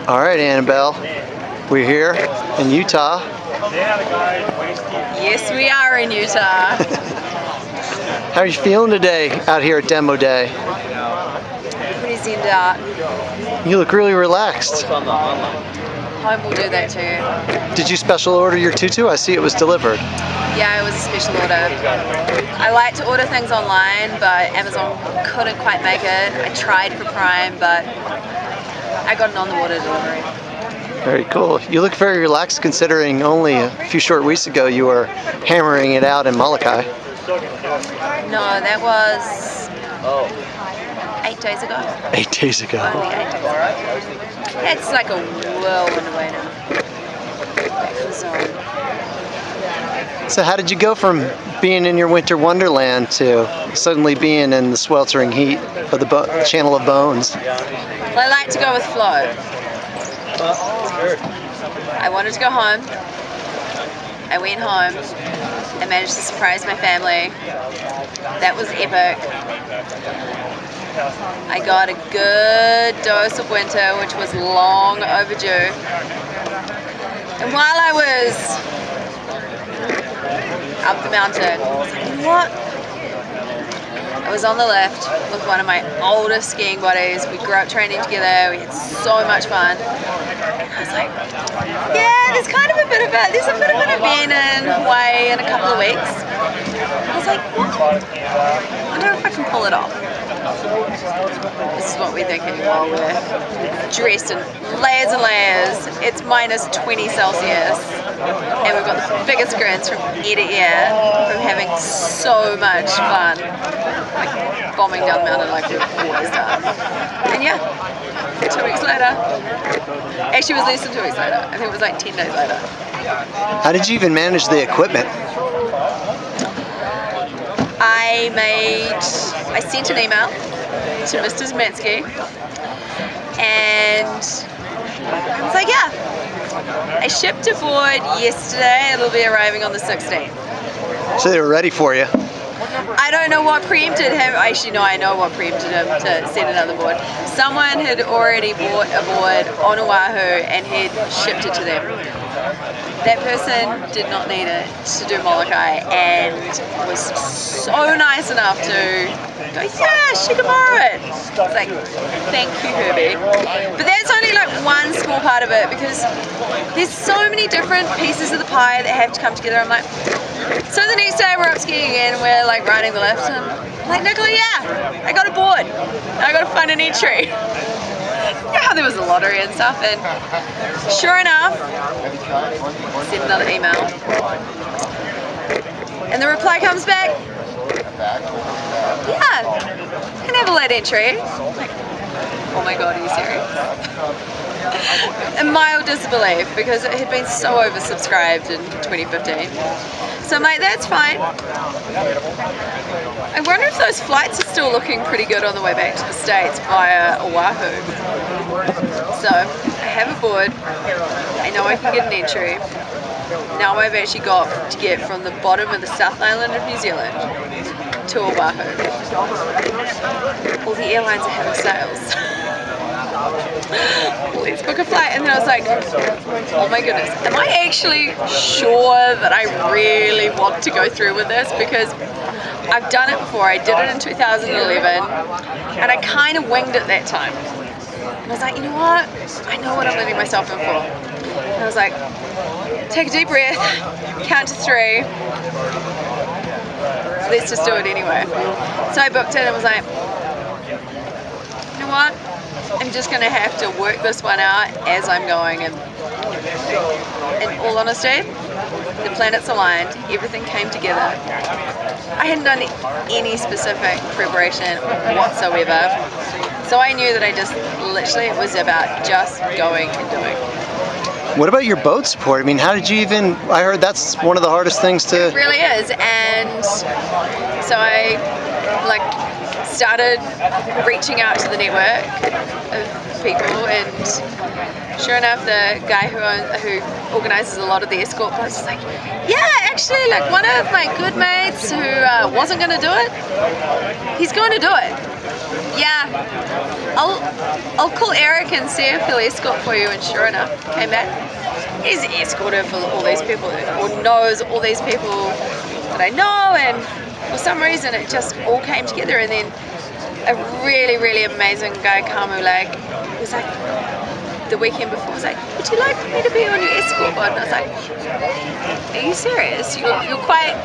All right, Annabelle, we're here in Utah. Yes, we are in Utah. How are you feeling today out here at Demo Day? Pretty zenned out. You look really relaxed. Home will do that too. Did you special order your tutu? I see it was delivered. Yeah, it was a special order. I like to order things online, but Amazon couldn't quite make it. I tried for Prime, but I got an on-the-water delivery. Very cool. You look very relaxed considering only a few short weeks ago you were hammering it out in Molokai. No, that was 8 days ago. 8 days ago. Only 8 days ago. It's like a whirlwind away now. Back to the zone. So how did you go from being in your winter wonderland to suddenly being in the sweltering heat of the Channel of Bones? Well, I like to go with flow. I wanted to go home. I went home. I managed to surprise my family. That was epic. I got a good dose of winter, which was long overdue. And while I was up the mountain, what? I was on the lift with one of my oldest skiing buddies. We grew up training together. We had so much fun. I was like, yeah, there's a bit of an event in Hawaii in a couple of weeks. I was like, what? I wonder if I can pull it off. This is what we're thinking while we're dressed in layers and layers. It's minus 20 Celsius. And we've got the biggest grins from ear to ear from having so much fun. Like bombing down the mountain like we've always done. And yeah, 2 weeks later. Actually, it was less than 2 weeks later. I think it was like 10 days later. How did you even manage the equipment? I sent an email to Mr. Zemansky and I was like, yeah, I shipped a board yesterday. It'll be arriving on the 16th. So they were ready for you. I don't know what preempted him. Actually, no, I know what preempted him to send another board. Someone had already bought a board on Oahu and had shipped it to them. That person did not need it to do Molokai and was so nice enough to go, yeah, she can borrow it. It's like, thank you, Herbie. But that's only like one small part of it because there's so many different pieces of the pie that have to come together. I'm like, so the next day we're up skiing again, we're like riding the lift and I'm like, Nicola, yeah, I got a board. I got to find an entry. Yeah, there was a lottery and stuff, and sure enough, send another email, and the reply comes back, yeah, you can have a late entry. I'm like, oh my god, are you serious? And mild disbelief because it had been so oversubscribed in 2015. So I'm like, that's fine. I wonder if those flights are still looking pretty good on the way back to the States via Oahu. So I have a board. I know I can get an entry. Now I've actually got to get from the bottom of the South Island of New Zealand to Oahu. All the airlines are having sales. Let's book a flight. And then I was like, oh my goodness, am I actually sure that I really want to go through with this? Because I've done it before. I did it in 2011 and I kind of winged it that time. And I was like, you know what? I know what I'm letting myself in for. And I was like, take a deep breath, count to 3. Let's just do it anyway. So I booked it and was like, you know what? I'm just going to have to work this one out as I'm going. And in all honesty, the planets aligned. Everything came together. I hadn't done any specific preparation whatsoever. So I knew that it was about just going and doing. What about your boat support? I mean, how did you even, I heard that's one of the hardest things to... It really is. And so I started reaching out to the network of people, and sure enough, the guy who organizes a lot of the escort was like, yeah, actually, like one of my good mates who wasn't going to do it, he's going to do it. Yeah, I'll call Eric and see if he'll escort for you. And sure enough, came back. He's escorted for all these people, or knows all these people that I know, and for some reason it just all came together. And then a really, really amazing guy, Kamu, was like, the weekend before, was like, would you like me to be on your escort board? And I was like, are you serious? You're quite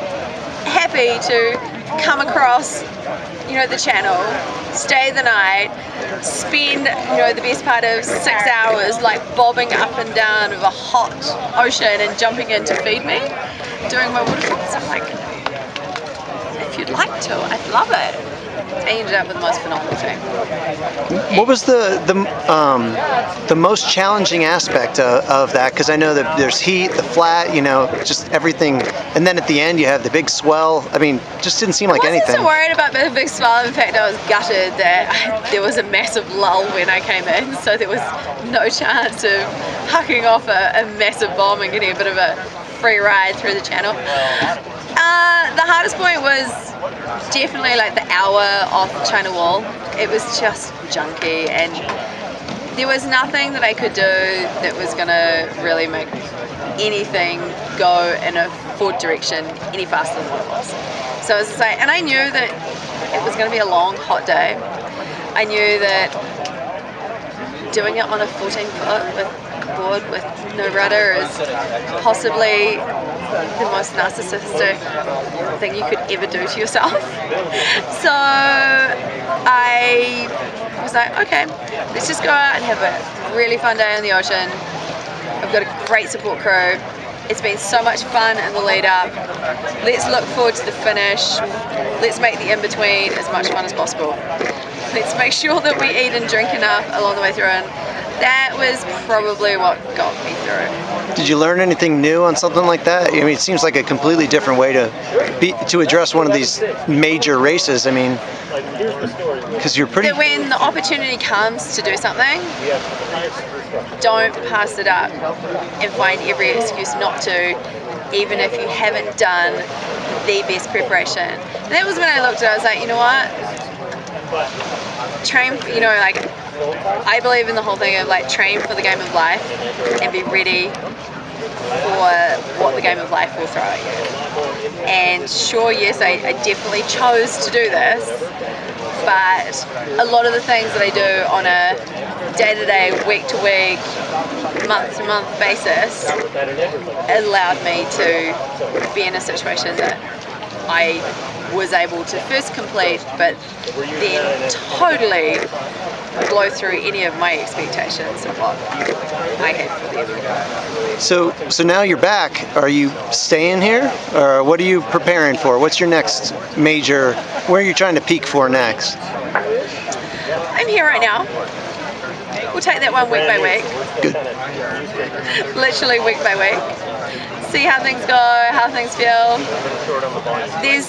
happy to come across, the channel, stay the night, spend, the best part of 6 hours like bobbing up and down of a hot ocean and jumping in to feed me, doing my waterfalls. I'm like, if you'd like to, I'd love it. I ended up with the most phenomenal thing. What was the most challenging aspect of that? Because I know that there's heat, the flat, just everything, and then at the end you have the big swell. I mean, just didn't seem like anything. I wasn't so worried about the big swell. In fact, I was gutted that there was a massive lull when I came in, so there was no chance of hucking off a massive bomb and getting a bit of a free ride through the channel. The hardest point was definitely like the hour off China Wall. It was just junky, and there was nothing that I could do that was gonna really make anything go in a forward direction any faster than what it was. So it was just like, and I knew that it was gonna be a long, hot day. I knew that doing it on a 14-foot board with no rudder is possibly the most narcissistic thing you could ever do to yourself. So I was like, okay, let's just go out and have a really fun day on the ocean. I've got a great support crew. It's been so much fun in the lead up. Let's look forward to the finish. Let's make the in-between as much fun as possible. Let's make sure that we eat and drink enough along the way through. And that was probably what got me through. Did you learn anything new on something like that? I mean, it seems like a completely different way to address one of these major races. I mean, because you're pretty... That when the opportunity comes to do something, don't pass it up and find every excuse not to, even if you haven't done the best preparation. And that was when I looked at it, I was like, you know what? Train, I believe in the whole thing of train for the game of life and be ready for what the game of life will throw at you. And sure, yes, I definitely chose to do this, but a lot of the things that I do on a day-to-day, week-to-week, month-to-month basis allowed me to be in a situation that I was able to first complete, but then totally blow through any of my expectations of what I had for the event. So now you're back. Are you staying here, or what are you preparing for? What's your next major? Where are you trying to peak for next? I'm here right now. We'll take that one week by week. Good. Literally week by week. See how things go, how things feel. There's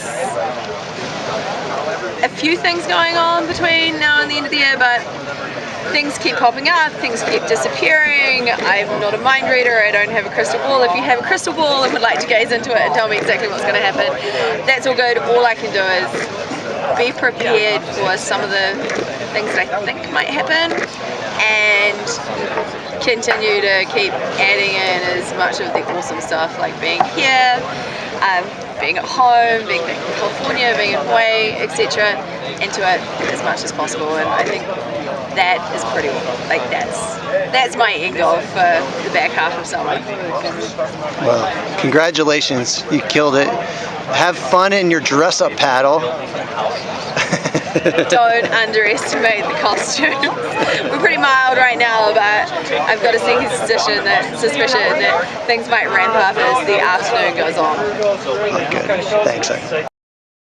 a few things going on between now and the end of the year, but things keep popping up, things keep disappearing. I'm not a mind reader, I don't have a crystal ball. If you have a crystal ball and would like to gaze into it and tell me exactly what's going to happen, that's all good. All I can do is be prepared for some of the things that I think might happen and continue to keep adding in as much of the awesome stuff, like being here, being at home, being back in California, being in Hawaii, etc., into it as much as possible. And I think that is pretty, that's my end goal for the back half of summer. Well, congratulations, you killed it. Have fun in your dress-up paddle. Don't underestimate the costumes. We're pretty mild right now, but I've got a sneaky suspicion that things might ramp up as the afternoon goes on. Oh, good. Thanks.